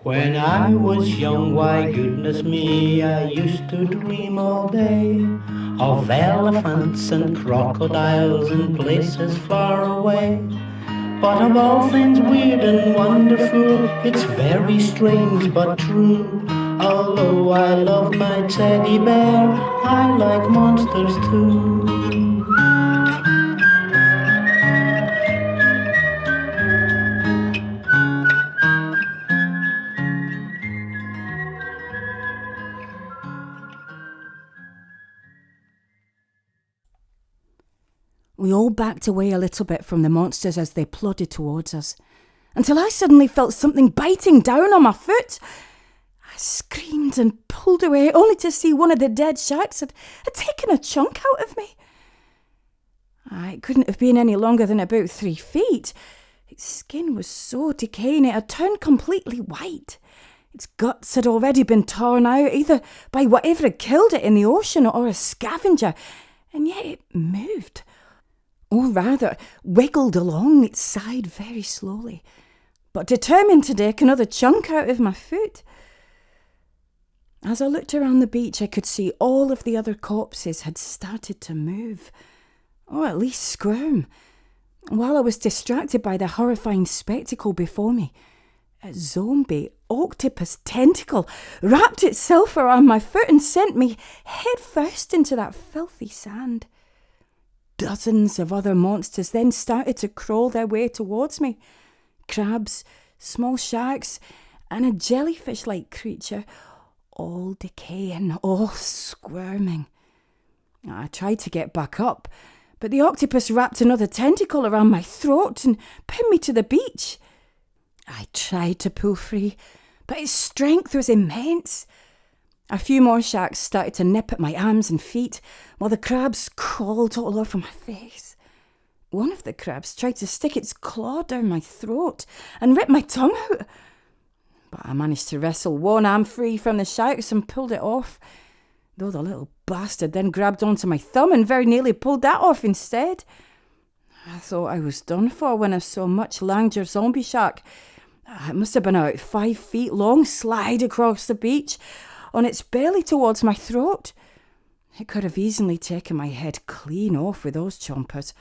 When I was young, why goodness me, I used to dream all day of elephants and crocodiles in places far away. But of all things weird and wonderful, it's very strange but true. Although I love my teddy bear, I like monsters too. We all backed away a little bit from the monsters as they plodded towards us, until I suddenly felt something biting down on my foot. I screamed and pulled away, only to see one of the dead sharks had taken a chunk out of me. It couldn't have been any longer than about 3 feet. Its skin was so decaying it had turned completely white. Its guts had already been torn out, either by whatever had killed it in the ocean or a scavenger, and yet it moved. Or rather, wiggled along its side very slowly, but determined to take another chunk out of my foot. As I looked around the beach, I could see all of the other corpses had started to move, or at least squirm. While I was distracted by the horrifying spectacle before me, a zombie octopus tentacle wrapped itself around my foot and sent me head first into that filthy sand. Dozens of other monsters then started to crawl their way towards me. Crabs, small sharks, and a jellyfish-like creature, all decaying, all squirming. I tried to get back up, but the octopus wrapped another tentacle around my throat and pinned me to the beach. I tried to pull free, but its strength was immense. A few more sharks started to nip at my arms and feet, while the crabs crawled all over my face. One of the crabs tried to stick its claw down my throat and rip my tongue out, but I managed to wrestle one arm free from the sharks and pulled it off, though the little bastard then grabbed onto my thumb and very nearly pulled that off instead. I thought I was done for when I saw a much larger zombie shark. It must have been about 5 feet long, slide across the beach on its belly towards my throat. It could have easily taken my head clean off with those chompers,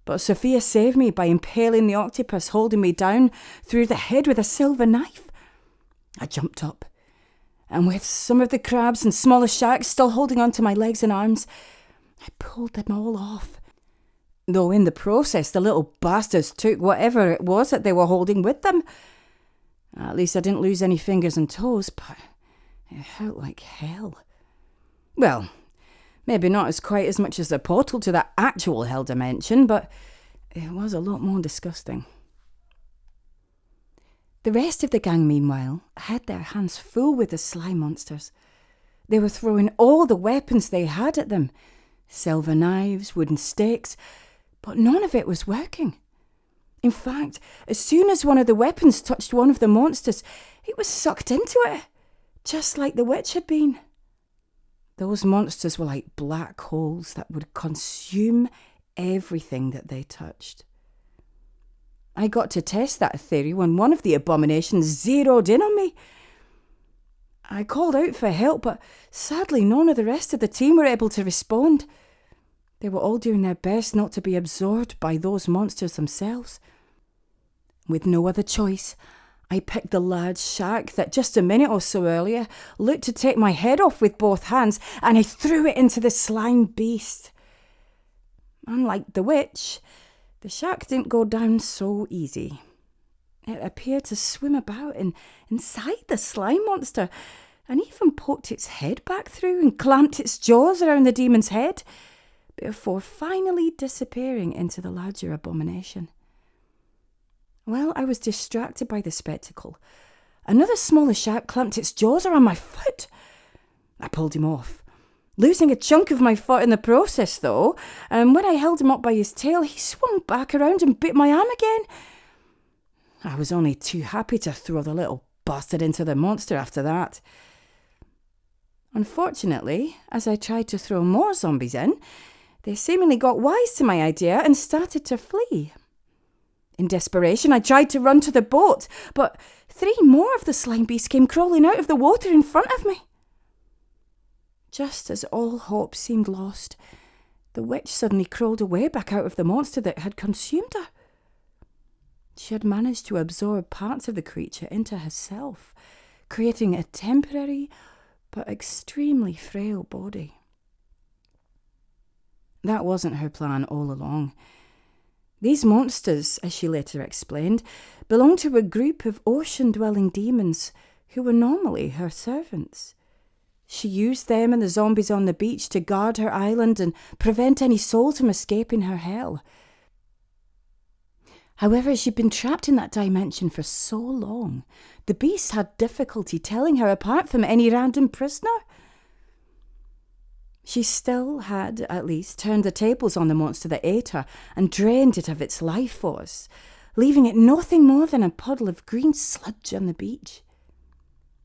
but Sophia saved me by impaling the octopus holding me down through the head with a silver knife. I jumped up, and with some of the crabs and smaller sharks still holding onto my legs and arms, I pulled them all off. Though in the process, the little bastards took whatever it was that they were holding with them. At least I didn't lose any fingers and toes, but it hurt like hell. Well, maybe not as quite as much as the portal to that actual hell dimension, but it was a lot more disgusting. The rest of the gang, meanwhile, had their hands full with the slime monsters. They were throwing all the weapons they had at them, silver knives, wooden sticks, but none of it was working. In fact, as soon as one of the weapons touched one of the monsters, it was sucked into it, just like the witch had been. Those monsters were like black holes that would consume everything that they touched. I got to test that theory when one of the abominations zeroed in on me. I called out for help, but sadly none of the rest of the team were able to respond. They were all doing their best not to be absorbed by those monsters themselves. With no other choice, I picked the large shark that just a minute or so earlier looked to take my head off with both hands, and I threw it into the slime beast. Unlike the witch, the shark didn't go down so easy. It appeared to swim about inside the slime monster, and even poked its head back through and clamped its jaws around the demon's head, before finally disappearing into the larger abomination. While I was distracted by the spectacle, another smaller shark clamped its jaws around my foot. I pulled him off, losing a chunk of my foot in the process though, and when I held him up by his tail, he swung back around and bit my arm again. I was only too happy to throw the little bastard into the monster after that. Unfortunately, as I tried to throw more zombies in, they seemingly got wise to my idea and started to flee. In desperation, I tried to run to the boat, but 3 more of the slime beasts came crawling out of the water in front of me. Just as all hope seemed lost, the witch suddenly crawled away back out of the monster that had consumed her. She had managed to absorb parts of the creature into herself, creating a temporary but extremely frail body. That wasn't her plan all along. These monsters, as she later explained, belonged to a group of ocean-dwelling demons who were normally her servants. She used them and the zombies on the beach to guard her island and prevent any souls from escaping her hell. However, she'd been trapped in that dimension for so long, the beasts had difficulty telling her apart from any random prisoner. She still had, at least, turned the tables on the monster that ate her and drained it of its life force, leaving it nothing more than a puddle of green sludge on the beach.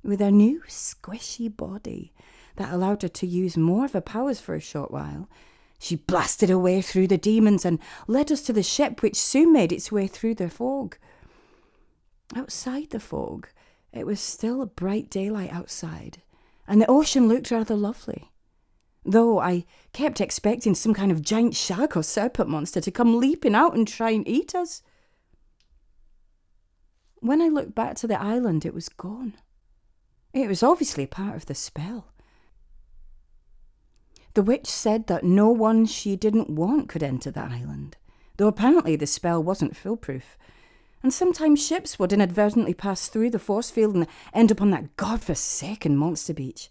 With her new squishy body that allowed her to use more of her powers for a short while, she blasted her way through the demons and led us to the ship, which soon made its way through the fog. Outside the fog, it was still bright daylight outside, and the ocean looked rather lovely, though I kept expecting some kind of giant shag or serpent monster to come leaping out and try and eat us. When I looked back to the island, it was gone. It was obviously part of the spell. The witch said that no one she didn't want could enter the island, though apparently the spell wasn't foolproof. And sometimes ships would inadvertently pass through the force field and end up on that godforsaken monster beach.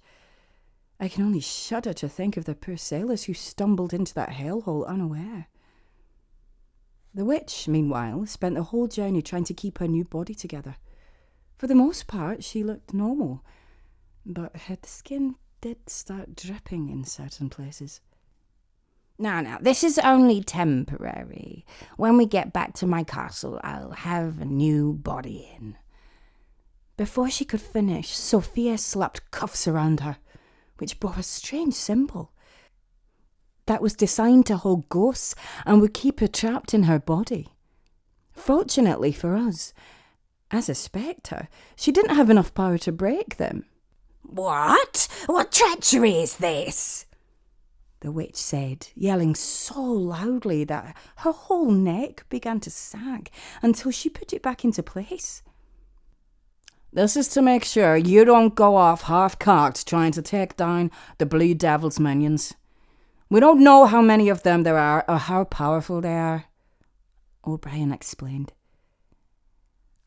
I can only shudder to think of the poor sailors who stumbled into that hellhole unaware. The witch, meanwhile, spent the whole journey trying to keep her new body together. For the most part, she looked normal, but her skin did start dripping in certain places. Now, this is only temporary. When we get back to my castle, I'll have a new body in. Before she could finish, Sophia slapped cuffs around her, which bore a strange symbol that was designed to hold ghosts and would keep her trapped in her body. Fortunately for us, as a spectre, she didn't have enough power to break them. What? What treachery is this? The witch said, yelling so loudly that her whole neck began to sag until she put it back into place. This is to make sure you don't go off half-cocked trying to take down the Blue Devil's minions. We don't know how many of them there are or how powerful they are, O'Brien explained.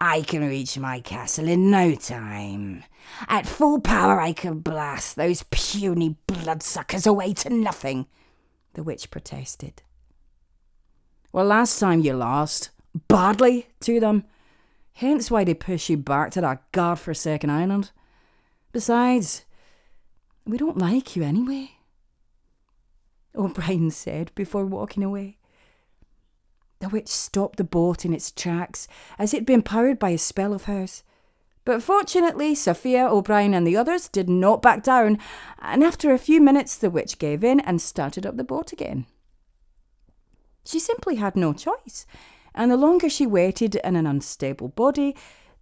I can reach my castle in no time. At full power I can blast those puny bloodsuckers away to nothing, the witch protested. Well, last time you lost badly to them, hence why they push you back to that godforsaken island. Besides, we don't like you anyway, O'Brien said before walking away. The witch stopped the boat in its tracks, as it had been powered by a spell of hers. But fortunately, Sophia, O'Brien and the others did not back down, and after a few minutes the witch gave in and started up the boat again. She simply had no choice, and the longer she waited in an unstable body,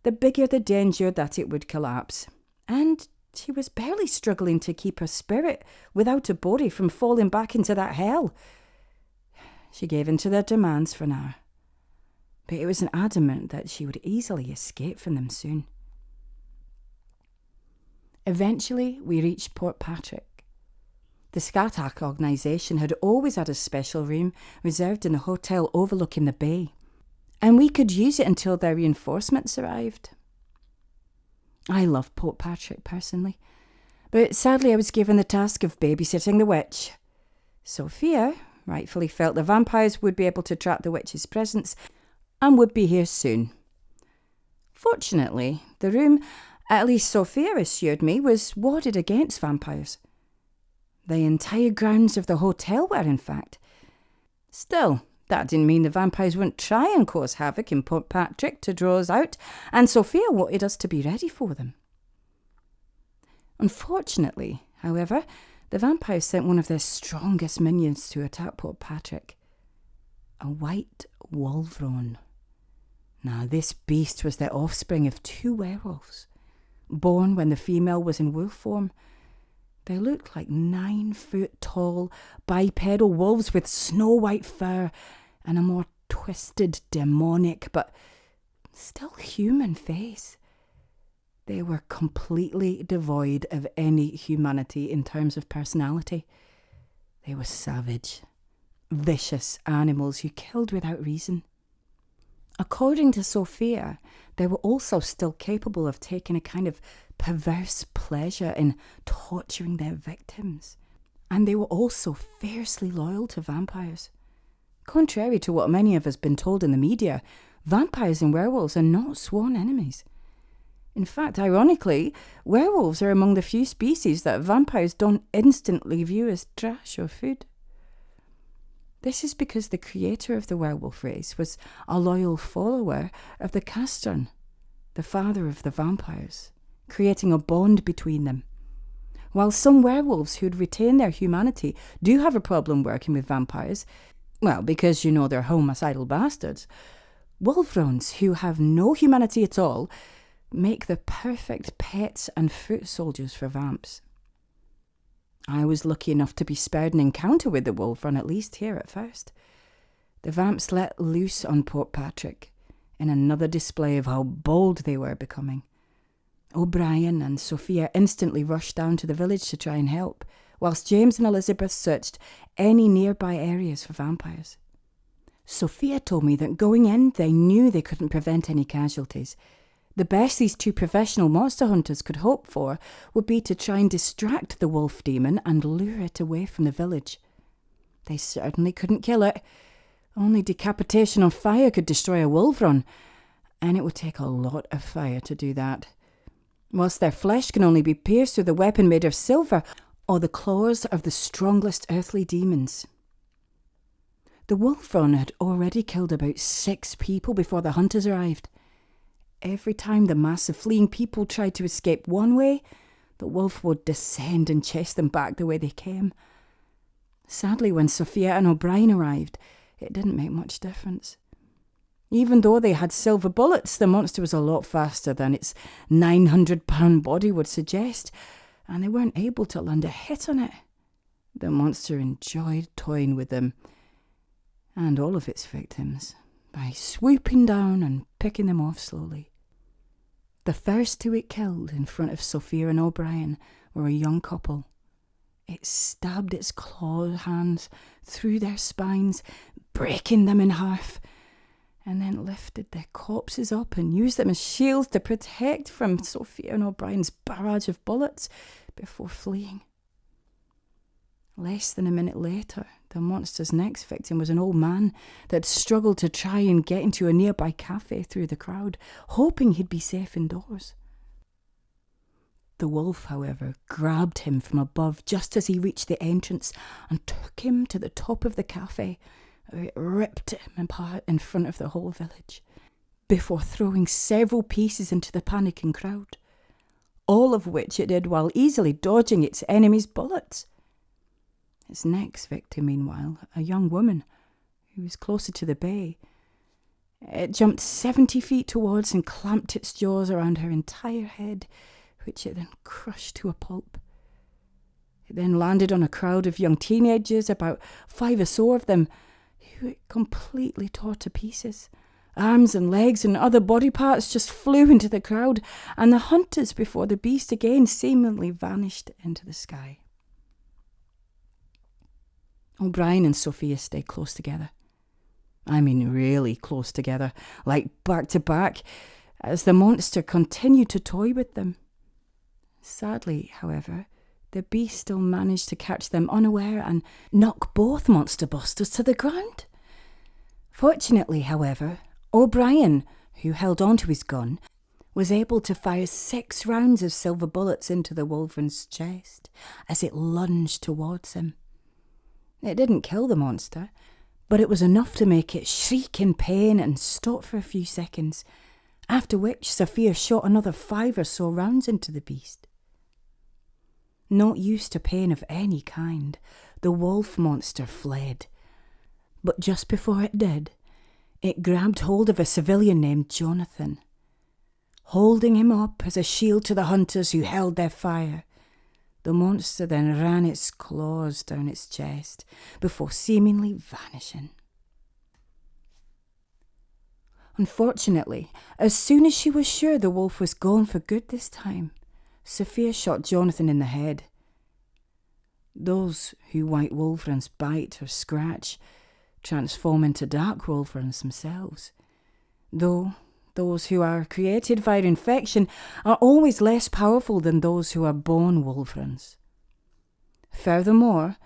the bigger the danger that it would collapse. And she was barely struggling to keep her spirit without a body from falling back into that hell. She gave in to their demands for now, but it was adamant that she would easily escape from them soon. Eventually, we reached Port Patrick. The Scathach organisation had always had a special room reserved in the hotel overlooking the bay, and we could use it until their reinforcements arrived. I love Port Patrick personally, but sadly I was given the task of babysitting the witch. Sophia rightfully felt the vampires would be able to track the witch's presence and would be here soon. Fortunately, the room, at least Sophia assured me, was warded against vampires. The entire grounds of the hotel were, in fact. Still, that didn't mean the vampires wouldn't try and cause havoc in Port Patrick to draw us out, and Sophia wanted us to be ready for them. Unfortunately, however, the vampires sent one of their strongest minions to attack Port Patrick. A white wolverine. Now, this beast was the offspring of 2 werewolves, born when the female was in wolf form. They looked like 9-foot-tall bipedal wolves with snow-white fur and a more twisted, demonic, but still human face. They were completely devoid of any humanity in terms of personality. They were savage, vicious animals who killed without reason. According to Sophia, they were also still capable of taking a kind of perverse pleasure in torturing their victims. And they were also fiercely loyal to vampires. Contrary to what many of us have been told in the media, vampires and werewolves are not sworn enemies. In fact, ironically, werewolves are among the few species that vampires don't instantly view as trash or food. This is because the creator of the werewolf race was a loyal follower of the Castron, the father of the vampires, creating a bond between them. While some werewolves who'd retain their humanity do have a problem working with vampires, well, because they're homicidal bastards, wolfrons who have no humanity at all make the perfect pets and foot soldiers for vamps. I was lucky enough to be spared an encounter with the wolfron, at least here at first. The vamps let loose on Portpatrick in another display of how bold they were becoming. O'Brien and Sophia instantly rushed down to the village to try and help, whilst James and Elizabeth searched any nearby areas for vampires. Sophia told me that going in, they knew they couldn't prevent any casualties. The best these 2 professional monster hunters could hope for would be to try and distract the wolf demon and lure it away from the village. They certainly couldn't kill it. Only decapitation or fire could destroy a wolfron, and it would take a lot of fire to do that. Whilst their flesh can only be pierced with a weapon made of silver or the claws of the strongest earthly demons. The wolfron had already killed about 6 people before the hunters arrived. Every time the mass of fleeing people tried to escape one way, the wolf would descend and chase them back the way they came. Sadly, when Sophia and O'Brien arrived, it didn't make much difference. Even though they had silver bullets, the monster was a lot faster than its 900-pound body would suggest, and they weren't able to land a hit on it. The monster enjoyed toying with them, and all of its victims, by swooping down and picking them off slowly. The first 2 it killed in front of Sophia and O'Brien were a young couple. It stabbed its claw hands through their spines, breaking them in half, and then lifted their corpses up and used them as shields to protect from Sophia and O'Brien's barrage of bullets before fleeing. Less than a minute later, the monster's next victim was an old man that struggled to try and get into a nearby cafe through the crowd, hoping he'd be safe indoors. The wolf, however, grabbed him from above just as he reached the entrance and took him to the top of the cafe, where it ripped him apart in front of the whole village, before throwing several pieces into the panicking crowd, all of which it did while easily dodging its enemy's bullets. Its next victim, meanwhile, a young woman who was closer to the bay. It jumped 70 feet towards and clamped its jaws around her entire head, which it then crushed to a pulp. It then landed on a crowd of young teenagers, about 5 or so of them, who it completely tore to pieces. Arms and legs and other body parts just flew into the crowd, and the hunters before the beast again seemingly vanished into the sky. O'Brien and Sophia stayed close together. I mean really close together, like back to back, as the monster continued to toy with them. Sadly, however, the beast still managed to catch them unaware and knock both monster busters to the ground. Fortunately, however, O'Brien, who held on to his gun, was able to fire 6 rounds of silver bullets into the wolfron's chest as it lunged towards him. It didn't kill the monster, but it was enough to make it shriek in pain and stop for a few seconds, after which Sophia shot another 5 or so rounds into the beast. Not used to pain of any kind, the wolf monster fled. But just before it did, It grabbed hold of a civilian named Jonathan, holding him up as a shield to the hunters who held their fire. The monster then ran its claws down its chest before seemingly vanishing. Unfortunately, as soon as she was sure the wolf was gone for good this time, Sophia shot Jonathan in the head. Those who white wolverines bite or scratch transform into dark wolverines themselves, though those who are created via infection are always less powerful than those who are born wolverines. Furthermore,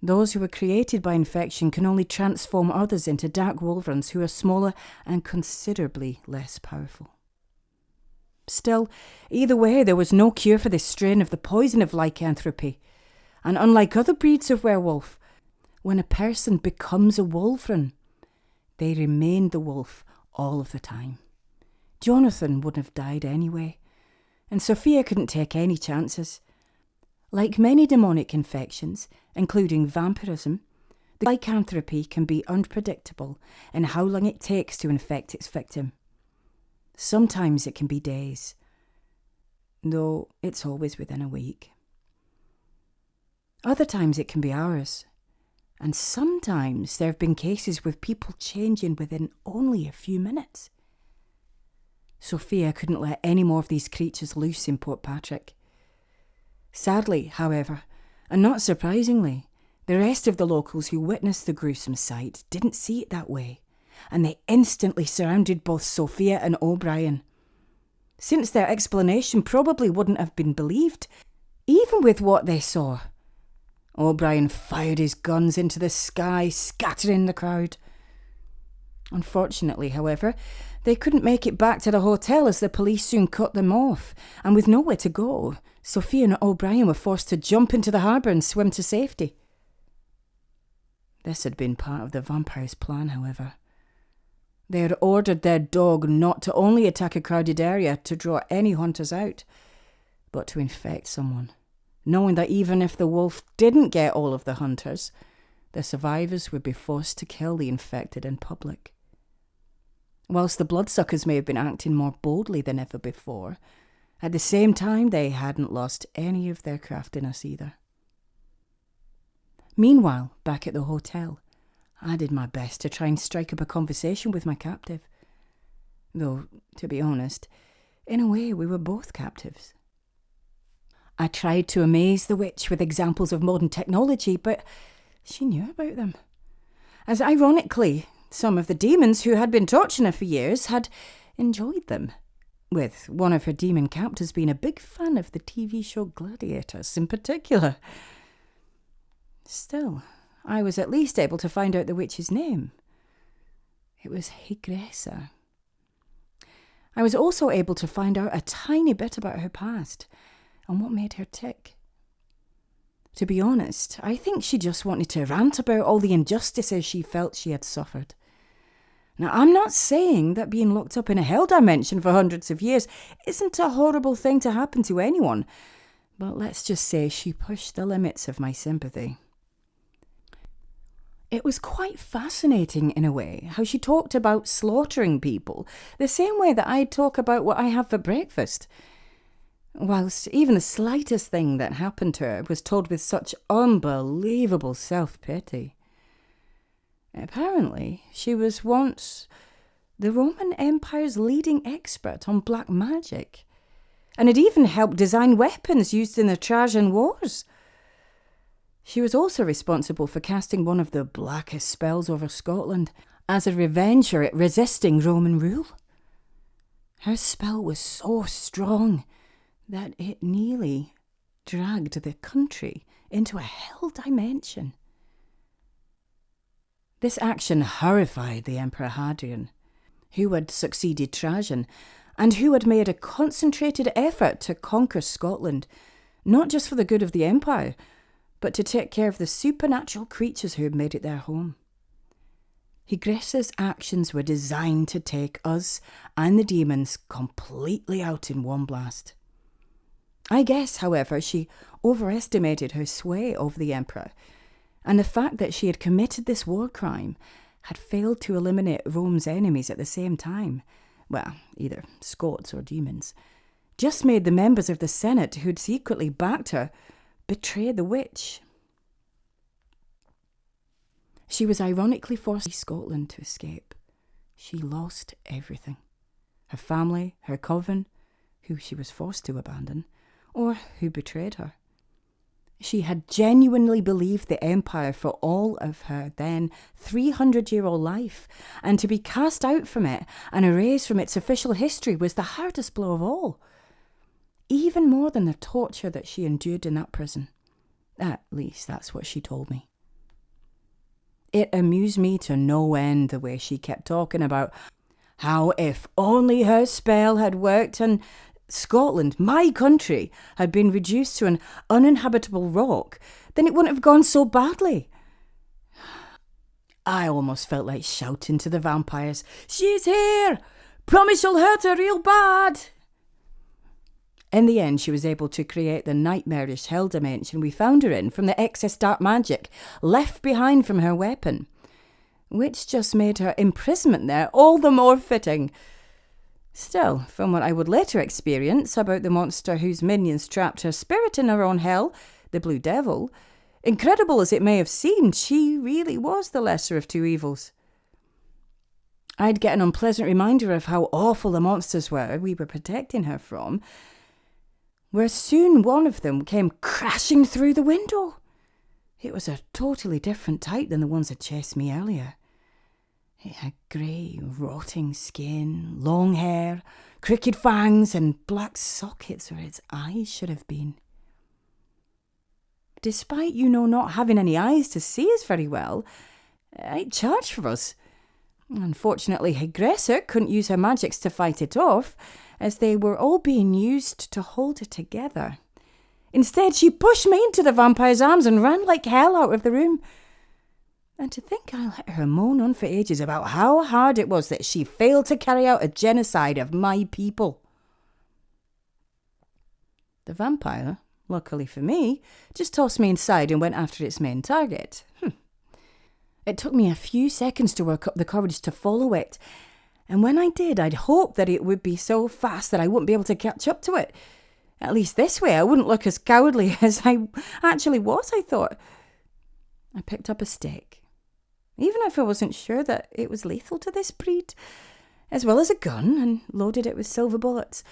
those who are created by infection can only transform others into dark wolverines who are smaller and considerably less powerful. Still, either way, there was no cure for this strain of the poison of lycanthropy, and unlike other breeds of werewolf, when a person becomes a wolverine, they remain the wolf all of the time. Jonathan wouldn't have died anyway, and Sophia couldn't take any chances. Like many demonic infections, including vampirism, the lycanthropy can be unpredictable in how long it takes to infect its victim. Sometimes it can be days, though it's always within a week. Other times it can be hours, and sometimes there have been cases with people changing within only a few minutes. Sophia couldn't let any more of these creatures loose in Portpatrick. Sadly, however, and not surprisingly, the rest of the locals who witnessed the gruesome sight didn't see it that way, and they instantly surrounded both Sophia and O'Brien. Since their explanation probably wouldn't have been believed, even with what they saw. O'Brien fired his guns into the sky, scattering the crowd. Unfortunately, however, they couldn't make it back to the hotel as the police soon cut them off, and with nowhere to go, Sophia and O'Brien were forced to jump into the harbour and swim to safety. This had been part of the vampires' plan, however. They had ordered their dog not to only attack a crowded area to draw any hunters out, but to infect someone, knowing that even if the wolf didn't get all of the hunters, the survivors would be forced to kill the infected in public. Whilst the bloodsuckers may have been acting more boldly than ever before, at the same time they hadn't lost any of their craftiness either. Meanwhile, back at the hotel, I did my best to try and strike up a conversation with my captive. Though, to be honest, in a way we were both captives. I tried to amaze the witch with examples of modern technology, but she knew about them. As ironically, some of the demons who had been torturing her for years had enjoyed them, with one of her demon captors being a big fan of the TV show Gladiators in particular. Still, I was at least able to find out the witch's name. It was Higressa. I was also able to find out a tiny bit about her past and what made her tick. To be honest, I think she just wanted to rant about all the injustices she felt she had suffered. Now, I'm not saying that being locked up in a hell dimension for hundreds of years isn't a horrible thing to happen to anyone, but let's just say she pushed the limits of my sympathy. It was quite fascinating in a way how she talked about slaughtering people the same way that I talk about what I have for breakfast. Whilst even the slightest thing that happened to her was told with such unbelievable self-pity. Apparently, she was once the Roman Empire's leading expert on black magic, and had even helped design weapons used in the Trajan Wars. She was also responsible for casting one of the blackest spells over Scotland as a revenge for it resisting Roman rule. Her spell was so strong that it nearly dragged the country into a hell dimension. This action horrified the Emperor Hadrian, who had succeeded Trajan, and who had made a concentrated effort to conquer Scotland, not just for the good of the empire, but to take care of the supernatural creatures who had made it their home. Higressa's actions were designed to take us and the demons completely out in one blast. I guess, however, she overestimated her sway over the emperor, and the fact that she had committed this war crime had failed to eliminate Rome's enemies at the same time, well, either Scots or demons, just made the members of the Senate who'd secretly backed her betray the witch. She was ironically forced to Scotland to escape. She lost everything. Her family, her coven, who she was forced to abandon, or who betrayed her. She had genuinely believed the empire for all of her then 300-year-old life, and to be cast out from it and erased from its official history was the hardest blow of all. Even more than the torture that she endured in that prison. At least that's what she told me. It amused me to no end the way she kept talking about how if only her spell had worked and Scotland, my country, had been reduced to an uninhabitable rock, then it wouldn't have gone so badly. I almost felt like shouting to the vampires, "She's here! Promise you'll hurt her real bad!" In the end, she was able to create the nightmarish hell dimension we found her in from the excess dark magic left behind from her weapon, which just made her imprisonment there all the more fitting. Still, from what I would later experience about the monster whose minions trapped her spirit in her own hell, the Blue Devil, incredible as it may have seemed, she really was the lesser of two evils. I'd get an unpleasant reminder of how awful the monsters were we were protecting her from, where soon one of them came crashing through the window. It was a totally different type than the ones that chased me earlier. It had grey, rotting skin, long hair, crooked fangs, and black sockets where its eyes should have been. Despite, not having any eyes to see us very well, it charged for us. Unfortunately, Aggressor couldn't use her magics to fight it off, as they were all being used to hold her together. Instead, she pushed me into the vampire's arms and ran like hell out of the room. And to think I let her moan on for ages about how hard it was that she failed to carry out a genocide of my people. The vampire, luckily for me, just tossed me inside and went after its main target. It took me a few seconds to work up the courage to follow it, and when I did, I'd hoped that it would be so fast that I wouldn't be able to catch up to it. At least this way I wouldn't look as cowardly as I actually was, I thought. I picked up a stick, even if I wasn't sure that it was lethal to this breed, as well as a gun, and loaded it with silver bullets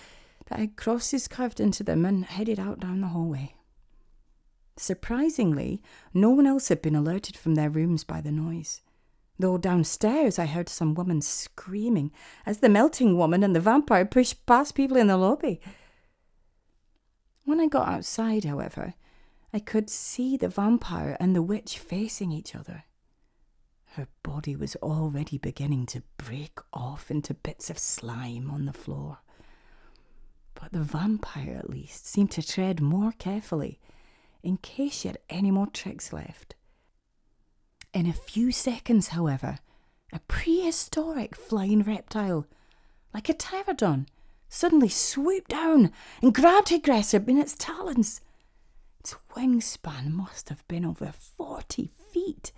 that had crosses carved into them and headed out down the hallway. Surprisingly, no one else had been alerted from their rooms by the noise, though downstairs I heard some woman screaming as the melting woman and the vampire pushed past people in the lobby. When I got outside, however, I could see the vampire and the witch facing each other. Her body was already beginning to break off into bits of slime on the floor. But the vampire, at least, seemed to tread more carefully, in case she had any more tricks left. In a few seconds, however, a prehistoric flying reptile, like a pterodon, suddenly swooped down and grabbed Aggressor in its talons. Its wingspan must have been over 40 feet,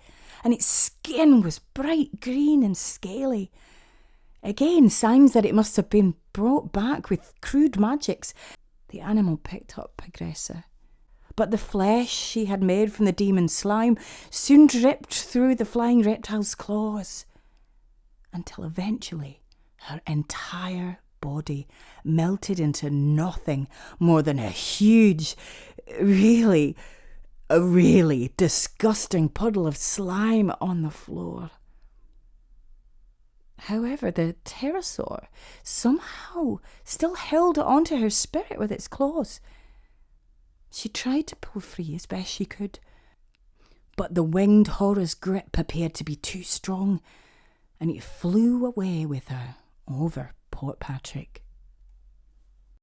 and its skin was bright green and scaly. Again, signs that it must have been brought back with crude magics. The animal picked up Aggressor, but the flesh she had made from the demon's slime soon dripped through the flying reptile's claws, until eventually her entire body melted into nothing more than a huge, a really disgusting puddle of slime on the floor. However, the pterosaur somehow still held onto her spirit with its claws. She tried to pull free as best she could, but the winged horror's grip appeared to be too strong, and it flew away with her over Port Patrick.